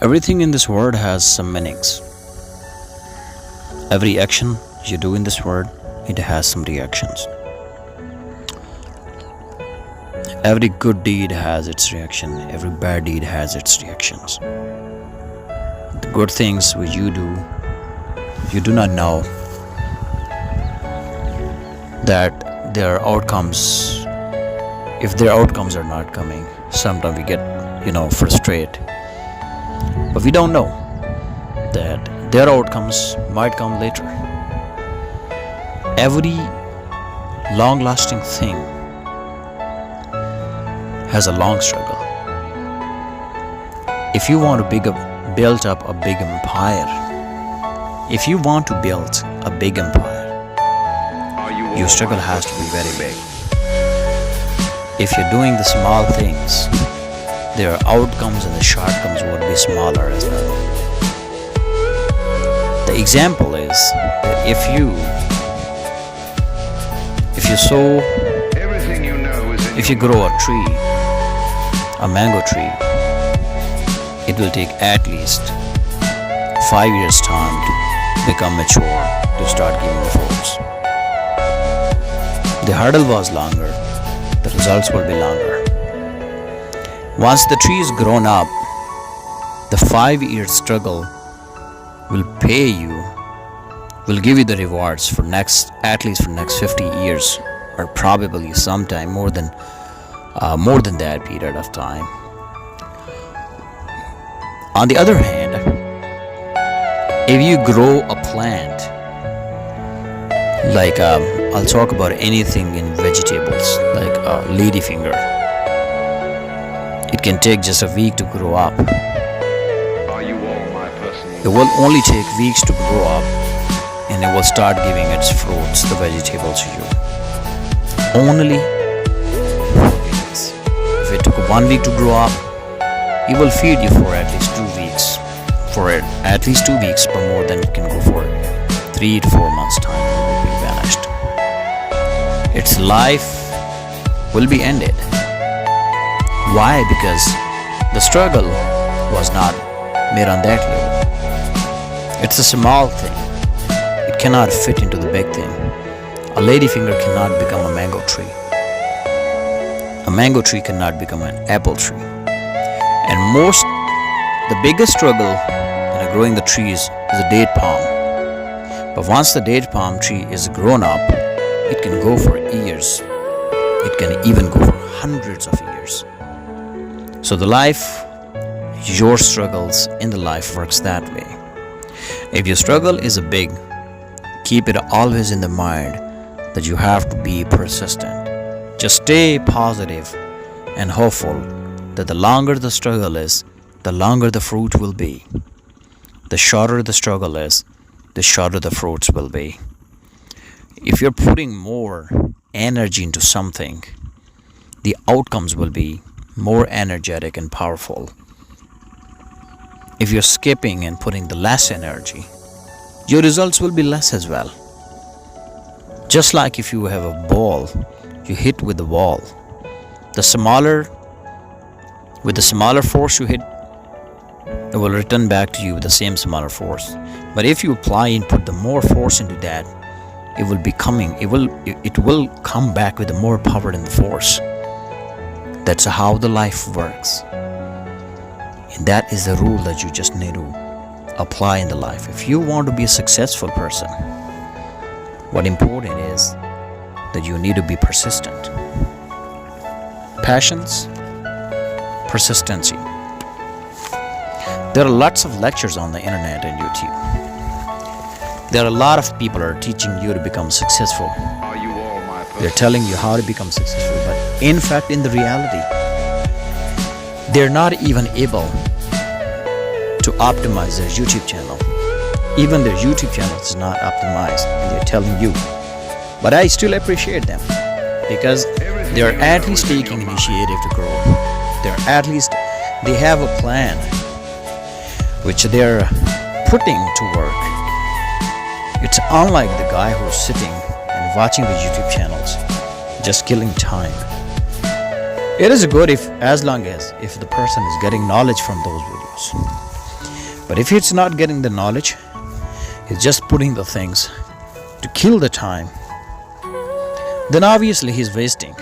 Everything in this world has some meanings. Every action you do in this world, it has some reactions. Every good deed has its reaction. Every bad deed has its reactions. The good things which you do not know that their outcomes, if their outcomes are not coming, sometimes we get, frustrated. But we don't know that their outcomes might come later. Every long-lasting thing has a long struggle. If you want to build up a big empire, your struggle has to be very big. If you're doing the small things, their outcomes and the shortcomings would be smaller as well. The example is that if you grow a tree, a mango tree, it will take at least 5 years time to become mature, to start giving the fruits. The hurdle was longer, the results will be longer. Once the tree is grown up, the 5-year struggle will pay you, will give you the rewards for at least for next 50 years, or probably sometime more than that period of time. On the other hand, if you grow a plant, like I'll talk about anything in vegetables, like ladyfinger, it can take just a week to grow up. It will only take weeks to grow up, and it will start giving its fruits, the vegetables to you. Only 4 weeks. If it took 1 week to grow up, it will feed you for at least 2 weeks. But more than it can go for 3 to 4 months time, it will be vanished. Its life will be ended. Why? Because the struggle was not made on that level. It's a small thing. It cannot fit into the big thing. A ladyfinger cannot become a mango tree. A mango tree cannot become an apple tree. And the biggest struggle in growing the trees is a date palm. But once the date palm tree is grown up, it can go for years. It can even go for hundreds of years. So your struggles in the life works that way. If your struggle is big, keep it always in the mind that you have to be persistent. Just stay positive and hopeful that the longer the struggle is, the longer the fruit will be. The shorter the struggle is, the shorter the fruits will be. If you're putting more energy into something, the outcomes will be more energetic and powerful. If you're skipping and putting the less energy, your results will be less as well. Just like if you have a ball, you hit with the wall. With the smaller force you hit, it will return back to you with the same smaller force. But if you apply and put the more force into that, it will come back with the more power in the force. That's how the life works. And that is the rule that you just need to apply in the life. If you want to be a successful person, what important is that you need to be persistent. Passions, persistency. There are lots of lectures on the internet and YouTube. There are a lot of people are teaching you to become successful. They're telling you how to become successful, but in fact, in the reality, they're not even able to optimize their YouTube channel. Even their YouTube channel is not optimized, and they're telling you. But I still appreciate them because they're at least taking initiative to grow. They have a plan which they're putting to work. It's unlike the guy who's sitting and watching the YouTube channels, just killing time. It is good if the person is getting knowledge from those videos. But if it's not getting the knowledge, he's just putting the things to kill the time, then obviously he's wasting.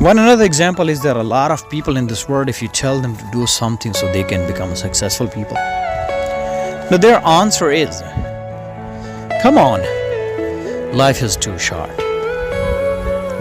One another example is there are a lot of people in this world, if you tell them to do something so they can become successful people, now their answer is, come on, life is too short.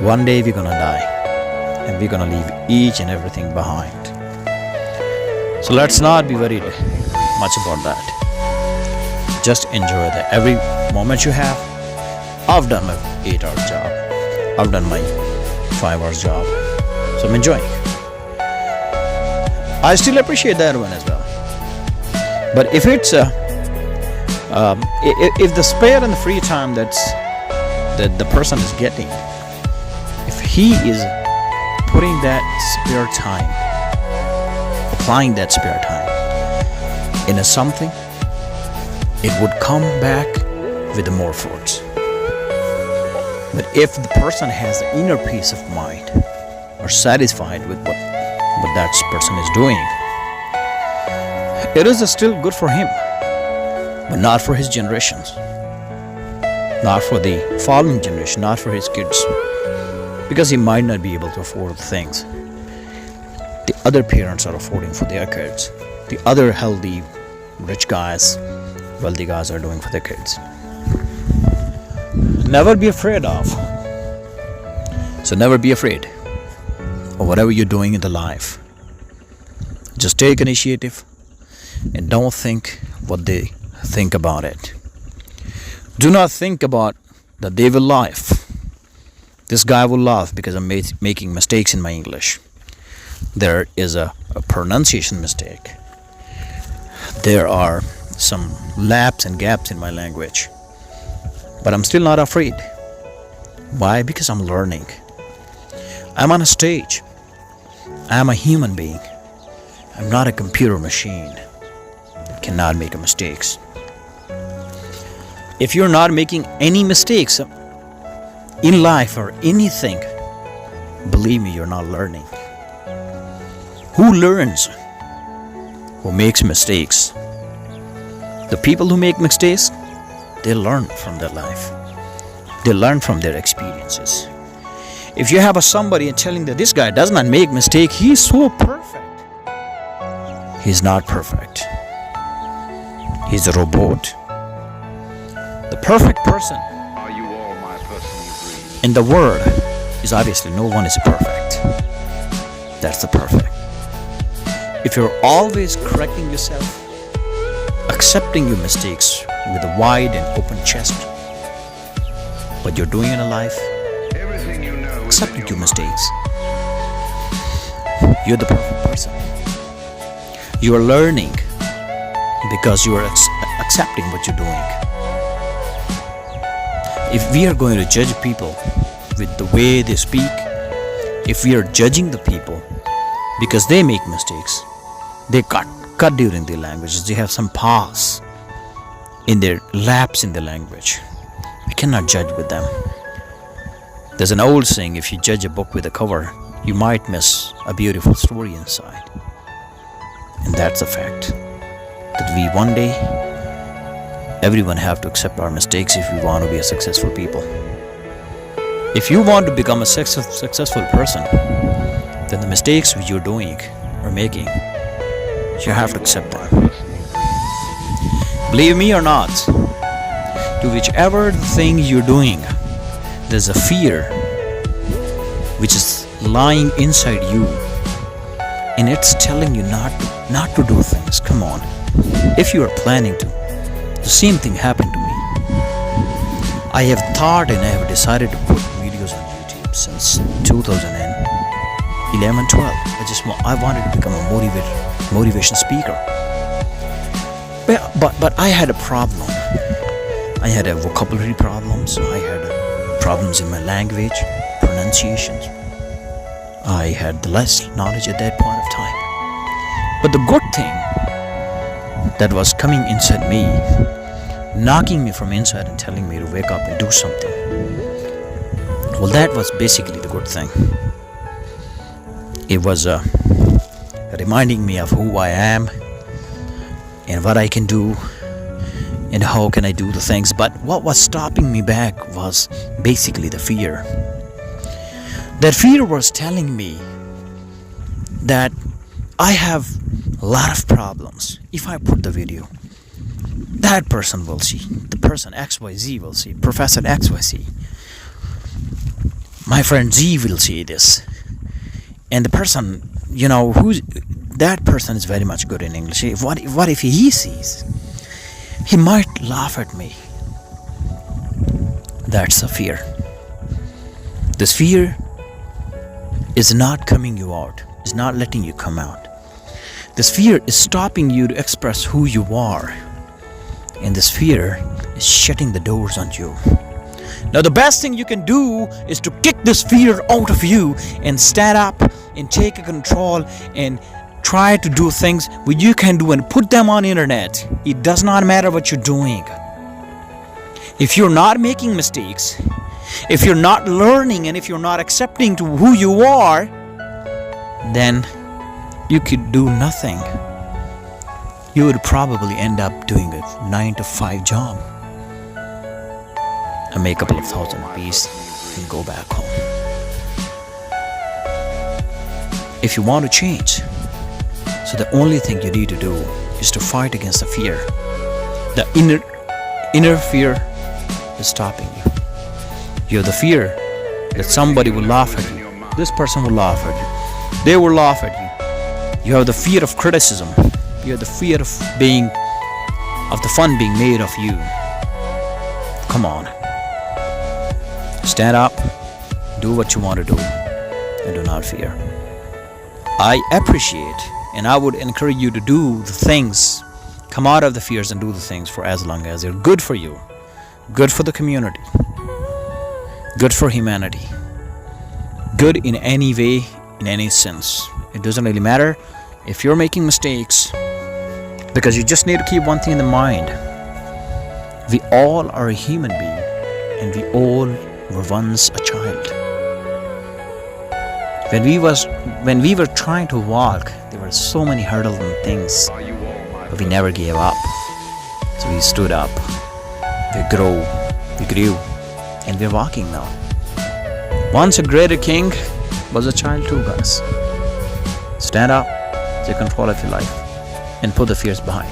One day we're gonna die and we're gonna leave each and everything behind. So let's not be worried much about that. Just enjoy the every moment you have. I've done my 8-hour job. I've done my 5 hours job. So I'm enjoying. I still appreciate that one as well. But if it's if the spare and the free time that the person is getting, if he is putting that spare time, applying that spare time in something, it would come back with more fruits. But if the person has the inner peace of mind or satisfied with what that person is doing, it is still good for him, but not for his generations, not for the following generation, not for his kids, because he might not be able to afford the things the other parents are affording for their kids, the other healthy, rich guys, wealthy guys are doing for their kids. Never be afraid of. So never be afraid of whatever you're doing in the life. Just take initiative and don't think what they think about it. Do not think about that they will laugh. This guy will laugh because I'm making mistakes in my English. There is a pronunciation mistake. There are some lapses and gaps in my language. But I'm still not afraid. Why? Because I'm learning. I'm on a stage. I'm a human being. I'm not a computer machine that cannot make mistakes. If you're not making any mistakes in life or anything, believe me, you're not learning. Who learns? Who makes mistakes? The people who make mistakes, they learn from their life. They learn from their experiences. If you have somebody telling that this guy does not make mistake, he's so perfect. He's not perfect. He's a robot. The perfect person Are you all my personal dreams? in the world is obviously no one is perfect. That's the perfect. If you're always correcting yourself, accepting your mistakes with a wide and open chest, what you're doing in life, Everything you know is accepting in your your mistakes, you're the perfect person. You are learning because you are accepting what you're doing. If we are going to judge people with the way they speak, if we are judging the people because they make mistakes, they cut during their languages, they have some pause in their lapse in the language, we cannot judge with them. There's an old saying, if you judge a book with a cover, you might miss a beautiful story inside. And that's a fact, that we one day, everyone have to accept our mistakes if we want to be a successful people. If you want to become a successful person, then the mistakes which you're doing or making, you have to accept them. Believe me or not, to whichever thing you're doing, there's a fear which is lying inside you, and it's telling you not to do things. Come on. If you are planning to, the same thing happened to me. I have thought and I have decided to put videos on YouTube since 2011-12. I wanted to become a motivation speaker. But I had a problem. I had a vocabulary problems. I had problems in my language, pronunciations. I had the less knowledge at that point of time. But the good thing that was coming inside me, knocking me from inside and telling me to wake up and do something, well, that was basically the good thing. It was reminding me of who I am, and what I can do and how can I do the things. But what was stopping me back was basically the fear. That fear was telling me that I have a lot of problems. If I put the video, that person will see, the person XYZ will see, Professor XYZ, my friend Z will see this, and the person, who's that person is very much good in English. What if he sees? He might laugh at me. That's a fear. This fear is not coming you out, is not letting you come out. This fear is stopping you to express who you are. And this fear is shutting the doors on you. Now the best thing you can do is to kick this fear out of you and stand up and take control and try to do things which you can do and put them on internet. It does not matter what you're doing. If you're not making mistakes, if you're not learning, and if you're not accepting to who you are, then you could do nothing. You would probably end up doing a 9-to-5 job and make a couple of thousand rupees and go back home. If you want to change, so the only thing you need to do is to fight against the fear. The inner fear is stopping you. You have the fear that somebody will laugh at you. This person will laugh at you. They will laugh at you. You have the fear of criticism. You have the fear of the fun being made of you. Come on. Stand up. Do what you want to do. And do not fear. I appreciate and I would encourage you to do the things. Come out of the fears and do the things for as long as they're good for you. Good for the community. Good for humanity. Good in any way, in any sense. It doesn't really matter if you're making mistakes, because you just need to keep one thing in the mind. We all are a human being, and we all were once a child. When we were trying to walk, there were so many hurdles and things, but we never gave up. So we stood up, we grew, and we're walking now. Once a greater king was a child too, guys. Stand up, take control of your life, and put the fears behind.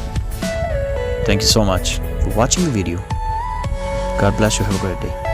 Thank you so much for watching the video. God bless you. Have a great day.